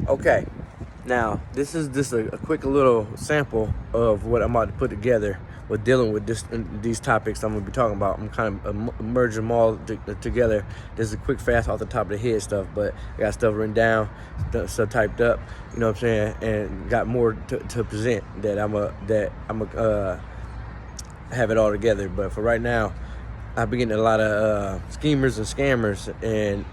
Okay, now this is just a quick little sample of what I'm about to put together with dealing with these topics I'm gonna be talking about. I'm kind of merging them all together. This is a quick, fast, off the top of the head stuff, but I got stuff written down, stuff typed up. You know what I'm saying, and got more to present that I'm a have it all together. But for right now, I've been getting a lot of schemers and scammers and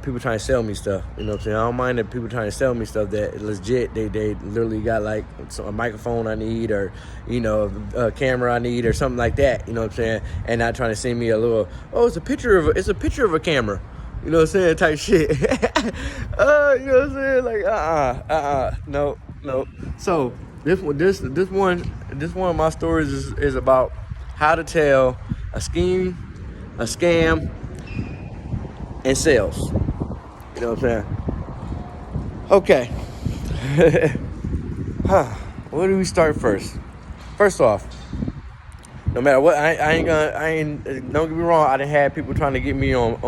people trying to sell me stuff. You know what I'm saying? I don't mind that people trying to sell me stuff that legit. They literally got like a microphone I need, or a camera I need, or something like that. You know what I'm saying? And not trying to send me a little, it's a picture of a camera. You know what I'm saying? Type shit. You know what I'm saying? Like no. So this one of my stories is about how to tell a scheme, a scam, and sales. You know what I'm saying? Okay. Where do we start first? First off, no matter what, don't get me wrong, I done had people trying to get me on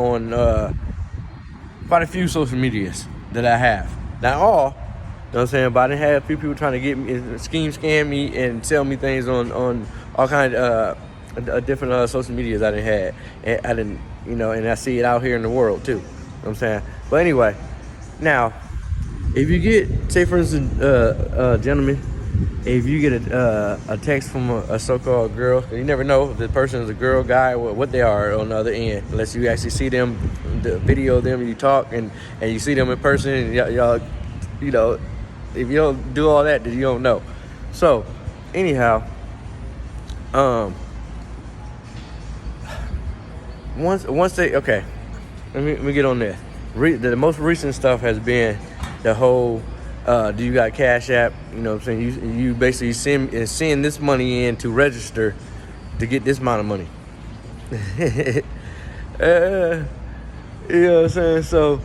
quite a few social medias that I have. Not all, you know what I'm saying, but I done had a few people trying to get me, scam me, and sell me things on all kind of different social medias I done had. And I didn't, and I see it out here in the world too. You know what I'm saying? But anyway, now, if you get, say for instance, gentlemen, if you get a text from a so-called girl, you never know if the person is a girl, guy, or what they are on the other end, unless you actually see them, the video of them, and you talk, and you see them in person, and y'all, if you don't do all that, then you don't know. So, anyhow, once they, okay, let me get on this. The most recent stuff has been the whole, do you got Cash App? You know what I'm saying? You basically send this money in to register to get this amount of money. You know what I'm saying? So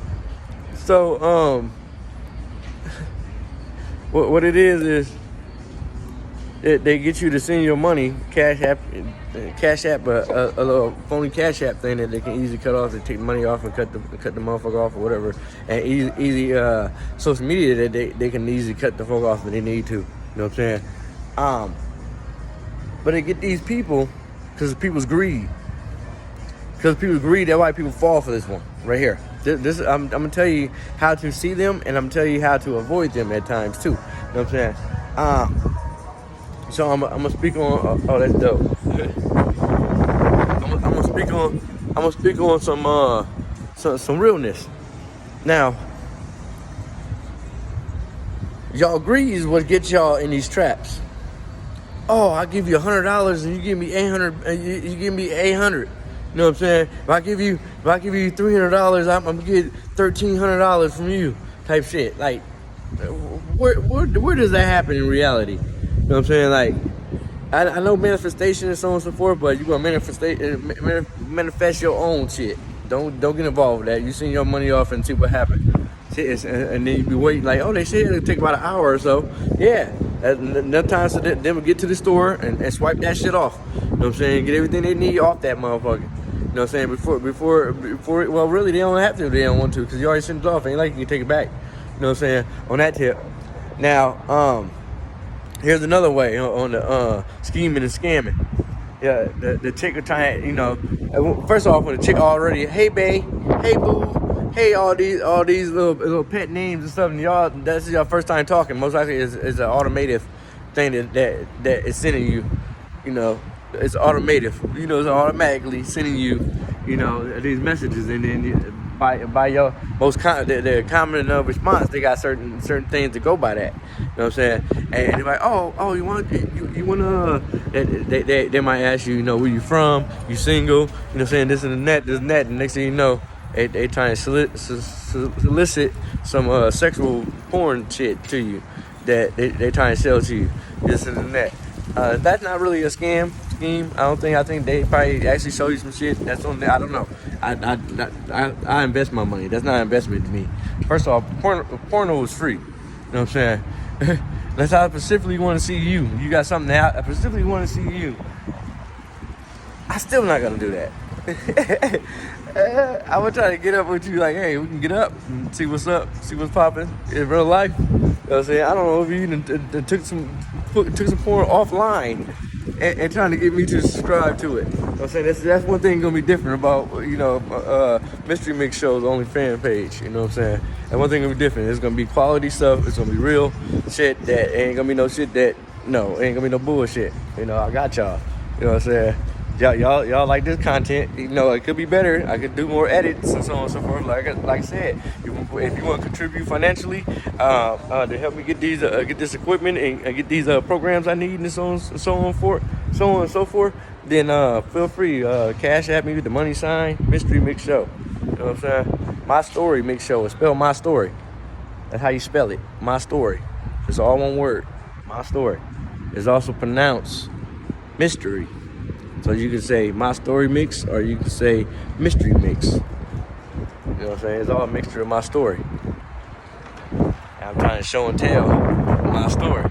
what it is they get you to send your money, Cash App, a little phony Cash App thing that they can easily cut off. They take the money off and cut the motherfucker off or whatever. And easy social media that they can easily cut the fuck off if they need to. You know what I'm saying? But they get these people because people's greed. Because people's greed, that's why people fall for this one right here. This I'm gonna tell you how to see them, and I'm gonna tell you how to avoid them at times too. You know what I'm saying? So I'm gonna speak on. Oh, that's dope. I'm gonna speak on some realness. Now, y'all greed is what gets y'all in these traps. Oh, I give you $100 and you give me 800. You give me 800. You know what I'm saying? If I give you $300, I'm gonna get $1,300 from you. Type shit. Like, where does that happen in reality? You know what I'm saying? Like, I know manifestation and so on and so forth, but you gonna manifest your own shit. Don't get involved with that. You send your money off and see what happens. And then you be waiting like, they said it'll take about an hour or so. Yeah, enough time so that them will get to the store and swipe that shit off. You know what I'm saying? Get everything they need off that motherfucker. You know what I'm saying? Before, well, really, they don't have to if they don't want to, because you already sent it off. Ain't like you can take it back. You know what I'm saying? On that tip. Now, here's another way on the scheming and scamming. Yeah, the chick are trying, first off, when the chick already, hey babe, hey boo, hey all these little pet names and stuff, and y'all, that's your first time talking. Most likely is an automated thing that is sending you, it's automated, it's automatically sending you, these messages, and then by your most the common response, they got certain things to go by that. You know what I'm saying? And they're like, oh, you want they might ask you, where you from? You single? You know what I'm saying? This and that. And next thing you know, they trying to solicit some sexual porn shit to you that they trying to sell to you. This and that. That's not really a scheme. I think they probably actually show you some shit. That's on there. I don't know. I invest my money. That's not an investment to me. First off, porno is free. You know what I'm saying? Unless I specifically want to see you got something out, I specifically want to see you, I still not gonna do that. I was trying to get up with you, like, hey, we can get up and see what's up, see what's popping in real life. You know what I'm saying? I don't know if you even took some porn offline and trying to get me to subscribe to it. You know what I'm saying? That's one thing gonna be different about, Mystery Mix Show's only fan page. You know what I'm saying? And one thing gonna be different. It's gonna be quality stuff. It's gonna be real shit that ain't gonna be no shit that, no, ain't gonna be no bullshit. You know, I got y'all. You know what I'm saying? Y'all like this content. You know, it could be better. I could do more edits and so on and so forth. Like I said, if you want to contribute financially to help me get this equipment and get these programs I need and so on and so forth, then feel free. Cash at me with the money sign, Mystery Mix Show. You know what I'm saying? My Story Mix Show. It's spelled My Story. That's how you spell it. My Story. It's all one word. My Story. It's also pronounced Mystery. So you can say My Story Mix or you can say Mystery Mix. You know what I'm saying? It's all a mixture of my story. And I'm trying to show and tell my story.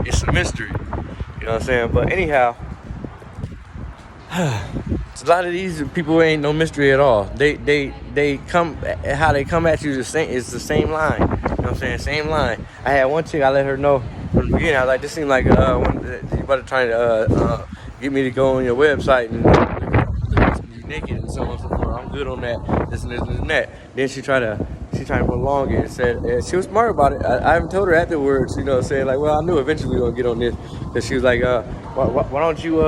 It's a mystery. You know what I'm saying? But anyhow, a lot of these people ain't no mystery at all. They come, how they come at you is the same line. You know what I'm saying? Same line. I had one chick, I let her know from the beginning. I was like, this seemed like you about to try to get me to go on your website and be naked and so on and so forth. I'm good on that. This and that. Then she tried to prolong it and said, and she was smart about it. I haven't told her afterwards, you know, saying like, well, I knew eventually we were gonna get on this. Cause she was like, why don't you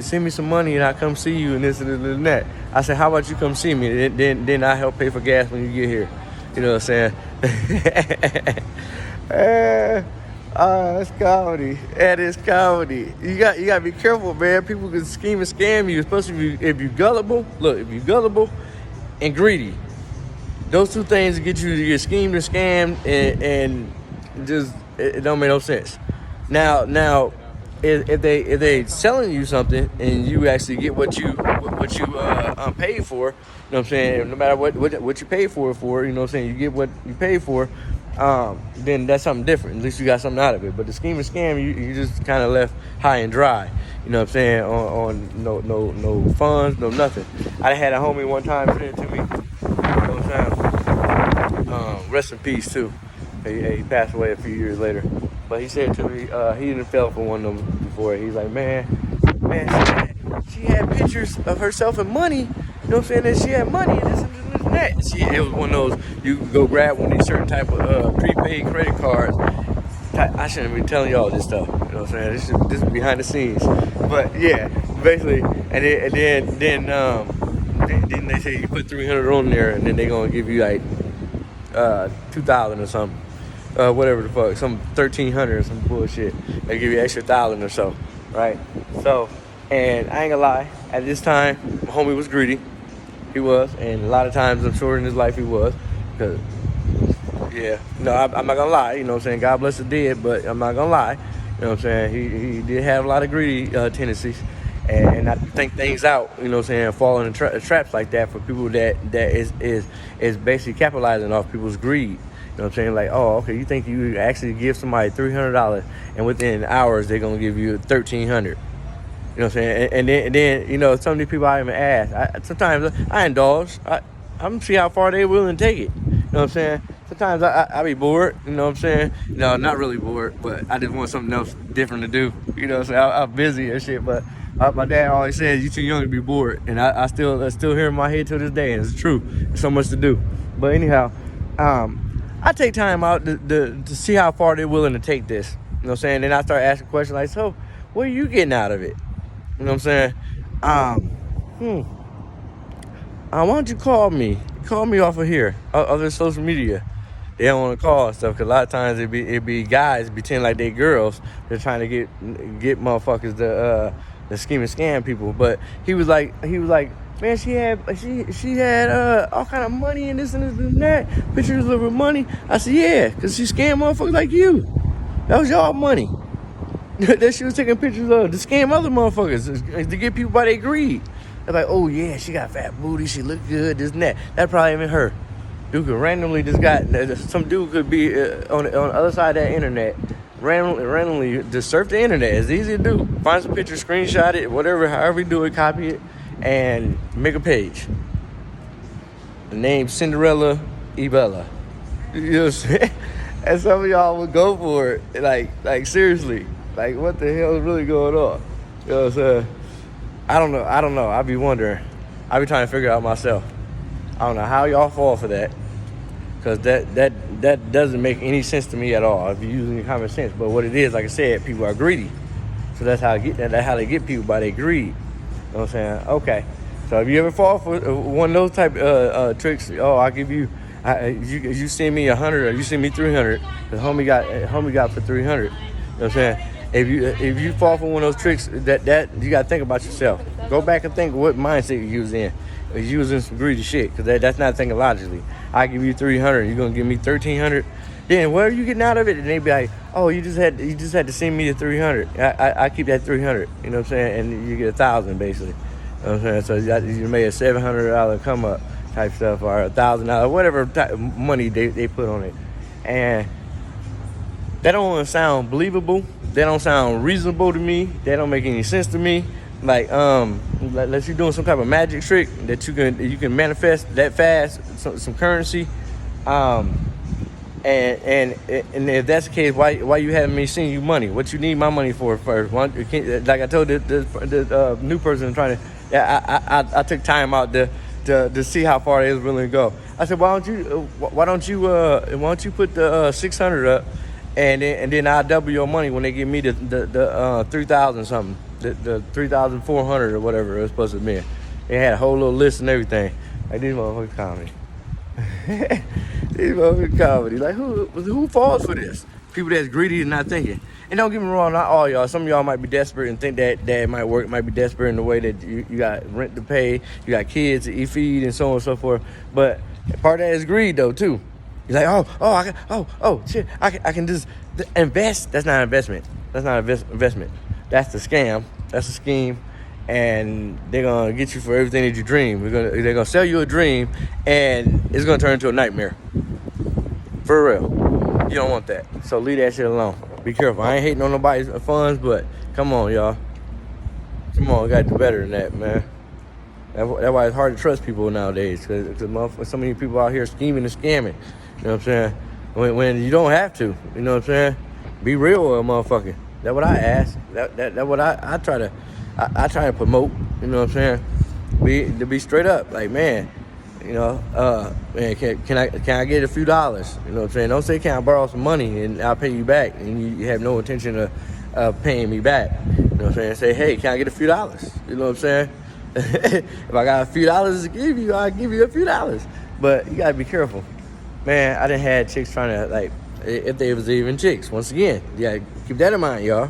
send me some money and I come see you and this and that. I said, how about you come see me? Then I help pay for gas when you get here. You know what I'm saying? That's comedy. That is comedy. You got to be careful, man. People can scheme and scam you, especially if you're gullible. Look, if you're gullible and greedy, those two things get you to get schemed and scammed, and just it don't make no sense. Now, if they selling you something and you actually get what you paid for, you know what I'm saying? No matter what you paid for, you know what I'm saying? You get what you paid for. Then that's something different. At least you got something out of it. But the scheme and scam, you just kind of left high and dry. You know what I'm saying? On no funds, no nothing. I had a homie one time say to me. You know what I'm saying? Rest in peace too. He passed away a few years later. But he said to me, he didn't fell for one of them before. He's like, man, she had pictures of herself and money. You know what I'm saying? That she had money and this and that. It was one of those, you could go grab one of these certain type of prepaid credit cards. I shouldn't be telling y'all this stuff. You know what I'm saying? This is behind the scenes. But yeah, basically, and then they say you put $300 on there, and then they're gonna give you like $2,000 or something. Whatever the fuck, some $1,300 or some bullshit. They give you an extra $1,000 or so, right? So, and I ain't gonna lie, at this time, my homie was greedy. He was, and a lot of times I'm sure in his life he was, because, yeah, no, I'm not gonna lie, you know what I'm saying? God bless the dead, but I'm not gonna lie, you know what I'm saying? He did have a lot of greedy tendencies, and not think things out, you know what I'm saying? Fall into traps like that for people that is basically capitalizing off people's greed. You know what I'm saying? Like, oh, okay, you think you actually give somebody $300 and within hours they're going to give you $1,300. You know what I'm saying? And then you know, some of these people I even ask. Sometimes I indulge. I'm going to see how far they're willing to take it. You know what I'm saying? Sometimes I be bored. You know what I'm saying? No, not really bored, but I just want something else different to do. You know what I'm saying? I'm busy and shit, but my dad always says, you too young to be bored. And I still hear in my head to this day, and it's true. There's so much to do. But anyhow, I take time out to see how far they're willing to take this. You know what I'm saying? Then I start asking questions like, so, what are you getting out of it? You know what I'm saying? Why don't you call me? Call me off of here, other social media. They don't want to call and stuff, because a lot of times it be guys pretend like they girls. They're trying to get motherfuckers to scheme and scam people. But he was like, man, she had all kind of money and this and that. Pictures of her money. I said, yeah, because she scammed motherfuckers like you. That was y'all money. That she was taking pictures of to scam other motherfuckers, to get people by their greed. They're like, oh yeah, she got fat booty, she look good, this and that. That probably even her. Dude could randomly some dude could be on the other side of that internet, randomly just surf the internet. It's easy to do. Find some pictures, screenshot it, whatever, however you do it, copy it, and make a page. The name Cinderella Ebella. You know what I'm saying? And some of y'all would go for it. Like seriously. Like, what the hell is really going on? You know what I'm saying? I don't know. I be wondering. I be trying to figure it out myself. I don't know how y'all fall for that. Because that doesn't make any sense to me at all if you're using your common sense. But what it is, like I said, people are greedy. So that's how they get people, by their greed. You know what I'm saying? Okay. So if you ever fall for one of those type tricks, I'll give you, you send me 100 or you send me 300. The homie got for 300. You know what I'm saying? If you fall for one of those tricks, that you gotta think about yourself. Go back and think what mindset you're using. You're using some greedy shit, because that's not thinking logically. I give you 300, you're gonna give me 1,300. Then what are you getting out of it? And they be like, oh, you just had to send me the 300. I keep that 300. You know what I'm saying? And you get 1,000 basically. You know what I'm saying? So you made a $700 come up type stuff, or $1,000, whatever type of money they put on it, and that don't sound believable. That don't sound reasonable to me. That don't make any sense to me. Like, unless you're doing some type of magic trick that you can manifest that fast, some currency, and if that's the case, why you having me send you money? What you need my money for first? Like I told the new person trying to, I took time out to see how far they was willing to go. I said, why don't you put the 600 up, and then I'll double your money when they give me the 3,000 something. The 3,400 or whatever it was supposed to be. They had a whole little list and everything. Like, these motherfuckers comedy. These motherfuckers comedy. Like, who falls for this? People that's greedy and not thinking. And don't get me wrong, not all y'all. Some of y'all might be desperate and think that it might work. Might be desperate in the way that you got rent to pay, you got kids to feed, and so on and so forth. But part of that is greed, though, too. You're like, shit, I can just invest. That's not an investment. That's not an investment. That's the scam. That's a scheme, and they're gonna get you for everything that you dream. They're gonna sell you a dream, and it's gonna turn into a nightmare. For real, you don't want that. So leave that shit alone. Be careful. I ain't hating on nobody's funds, but come on, y'all. Come on, we gotta do better than that, man. That's why it's hard to trust people nowadays, because so many people out here scheming and scamming. You know what I'm saying? When you don't have to. You know what I'm saying? Be real with a motherfucker. That's what I ask. That's what I try to promote. You know what I'm saying? To be straight up. Like, man, you know, man, can I get a few dollars? You know what I'm saying? Don't say, can I borrow some money and I'll pay you back, and you have no intention of paying me back. You know what I'm saying? Say, hey, can I get a few dollars? You know what I'm saying? If I got a few dollars to give you, I'll give you a few dollars. But you gotta be careful. Man, I done had chicks trying to, like, if they was even chicks. Once again, yeah, keep that in mind, y'all.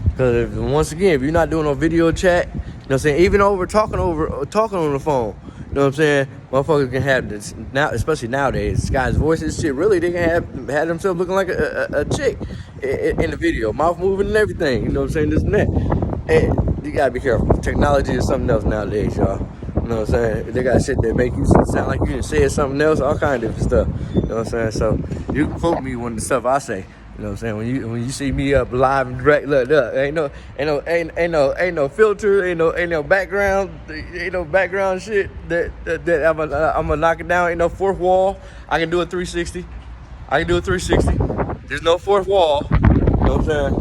Because once again, if you're not doing no video chat, you know what I'm saying, even talking on the phone, you know what I'm saying, motherfuckers can have this now, especially nowadays. This guy's voices, shit. Really, they can have themselves looking like a chick in the video, mouth moving and everything. You know what I'm saying, this and that. And you gotta be careful. Technology is something else nowadays, y'all. You know what I'm saying? They got shit that make you sound like you done said something else, all kind of different stuff. You know what I'm saying? So you can quote me when the stuff I say. You know what I'm saying? When you see me up live and direct, look, ain't no filter, ain't no background, ain't no background shit that I'm gonna knock it down. Ain't no fourth wall. I can do a 360. There's no fourth wall. You know what I'm saying?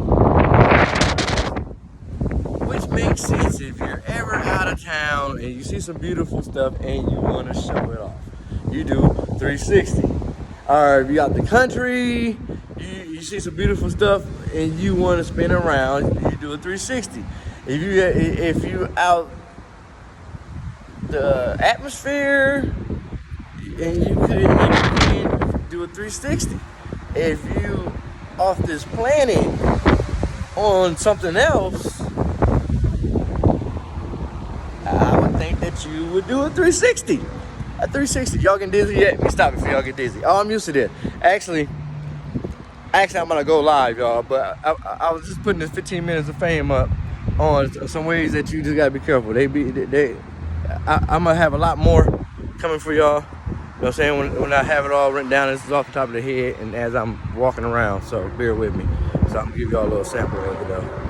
Which makes sense if you're ever out of town and you see some beautiful stuff and you want to show it off. You do 360. Or if you out the country, you see some beautiful stuff and you want to spin around, you do a 360. If you out the atmosphere, and you can do a 360. If you off this planet on something else, I would think that you would do a 360. A 360. Y'all getting dizzy yet? Let me stop before y'all get dizzy. Oh, I'm used to this. Actually, I'm gonna go live, y'all. But I was just putting this 15 minutes of fame up on some ways that you just gotta be careful. I'm gonna have a lot more coming for y'all. You know what I'm saying? When I have it all written down, this is off the top of the head and as I'm walking around, so bear with me. So I'm gonna give y'all a little sample of it though.